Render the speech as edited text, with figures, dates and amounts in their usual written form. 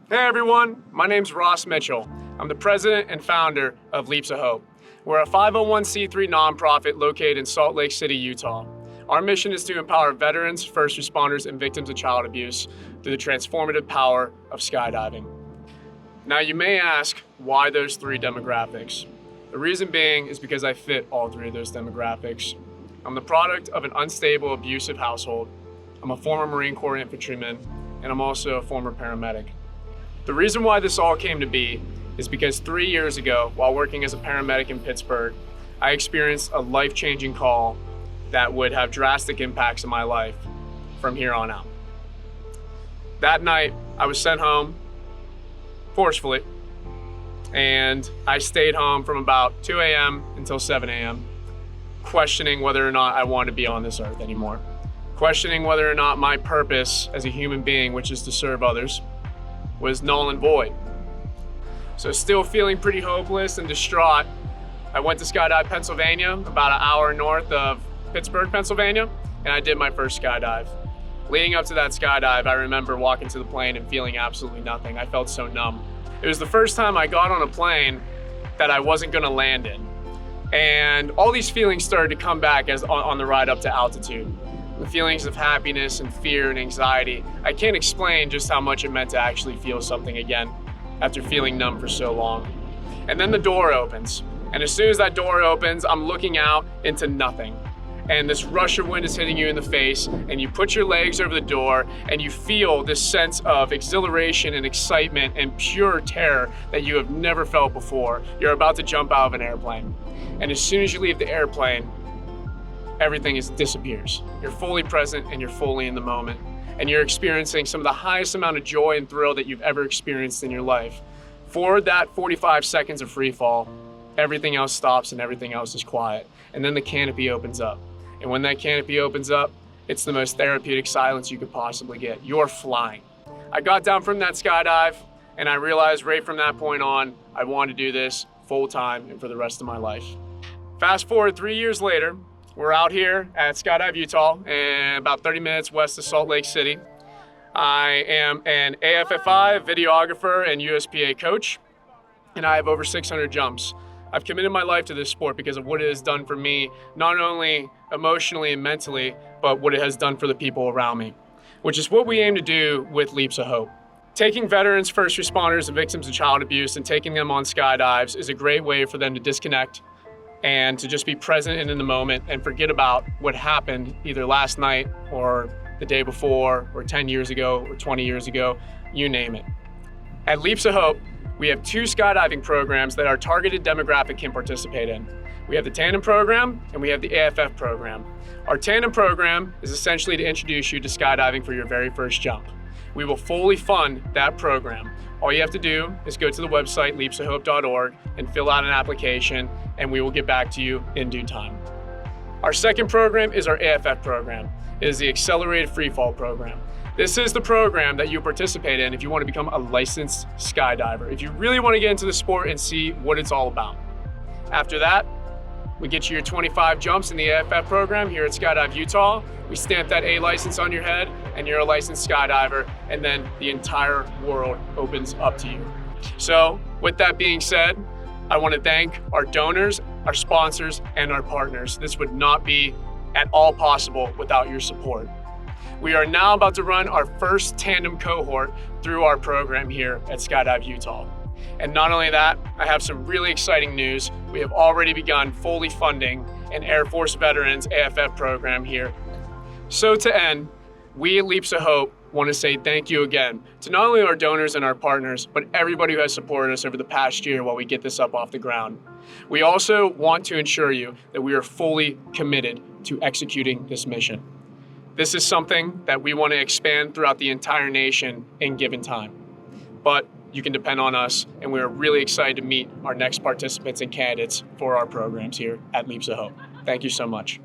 Hey everyone, my name's Ross Mitchell. I'm the president and founder of Leaps of Hope. We're a 501c3 nonprofit located in Salt Lake City, Utah. Our mission is to empower veterans, first responders, and victims of child abuse through the transformative power of skydiving. Now you may ask, why those three demographics? The reason being is because I fit all three of those demographics. I'm the product of an unstable, abusive household. I'm a former Marine Corps infantryman, and I'm also a former paramedic. The reason why this all came to be is because 3 years ago, while working as a paramedic in Pittsburgh, I experienced a life-changing call that would have drastic impacts in my life from here on out. That night, I was sent home forcefully, and I stayed home from about 2 a.m. until 7 a.m., questioning whether or not I wanted to be on this earth anymore, questioning whether or not my purpose as a human being, which is to serve others, was null and void. So still feeling pretty hopeless and distraught, I went to Skydive, Pennsylvania, about an hour north of Pittsburgh, Pennsylvania, and I did my first skydive. Leading up to that skydive, I remember walking to the plane and feeling absolutely nothing. I felt so numb. It was the first time I got on a plane that I wasn't gonna land in. And all these feelings started to come back as on the ride up to altitude. The feelings of happiness and fear and anxiety. I can't explain just how much it meant to actually feel something again after feeling numb for so long. And then the door opens. And as soon as that door opens, I'm looking out into nothing. And this rush of wind is hitting you in the face, and you put your legs over the door and you feel this sense of exhilaration and excitement and pure terror that you have never felt before. You're about to jump out of an airplane. And as soon as you leave the airplane, everything disappears. You're fully present and you're fully in the moment. And you're experiencing some of the highest amount of joy and thrill that you've ever experienced in your life. For that 45 seconds of free fall, everything else stops and everything else is quiet. And then the canopy opens up. And when that canopy opens up, it's the most therapeutic silence you could possibly get. You're flying. I got down from that skydive and I realized right from that point on, I wanted to do this full time and for the rest of my life. Fast forward 3 years later, we're out here at Skydive, Utah, and about 30 minutes west of Salt Lake City. I am an AFFI, videographer, and USPA coach, and I have over 600 jumps. I've committed my life to this sport because of what it has done for me, not only emotionally and mentally, but what it has done for the people around me, which is what we aim to do with Leaps of Hope. Taking veterans, first responders, and victims of child abuse and taking them on skydives is a great way for them to disconnect and to just be present and in the moment and forget about what happened either last night or the day before or 10 years ago or 20 years ago, you name it. At Leaps of Hope, we have 2 skydiving programs that our targeted demographic can participate in. We have the Tandem program and we have the AFF program. Our Tandem program is essentially to introduce you to skydiving for your very first jump. We will fully fund that program. All you have to do is go to the website leapsofhope.org and fill out an application, and we will get back to you in due time. Our second program is our AFF program. It is the Accelerated Freefall program. This is the program that you participate in if you want to become a licensed skydiver, if you really want to get into the sport and see what it's all about. After that, we get you your 25 jumps in the AFF program here at Skydive, Utah. We stamp that A license on your head and you're a licensed skydiver, and then the entire world opens up to you. So with that being said, I want to thank our donors, our sponsors, and our partners. This would not be at all possible without your support. We are now about to run our first tandem cohort through our program here at Skydive, Utah. And not only that, I have some really exciting news. We have already begun fully funding an Air Force Veterans AFF program here. So to end, we at Leaps of Hope want to say thank you again to not only our donors and our partners, but everybody who has supported us over the past year while we get this up off the ground. We also want to ensure you that we are fully committed to executing this mission. This is something that we want to expand throughout the entire nation in given time. But you can depend on us, and we are really excited to meet our next participants and candidates for our programs here at Leaps of Hope. Thank you so much.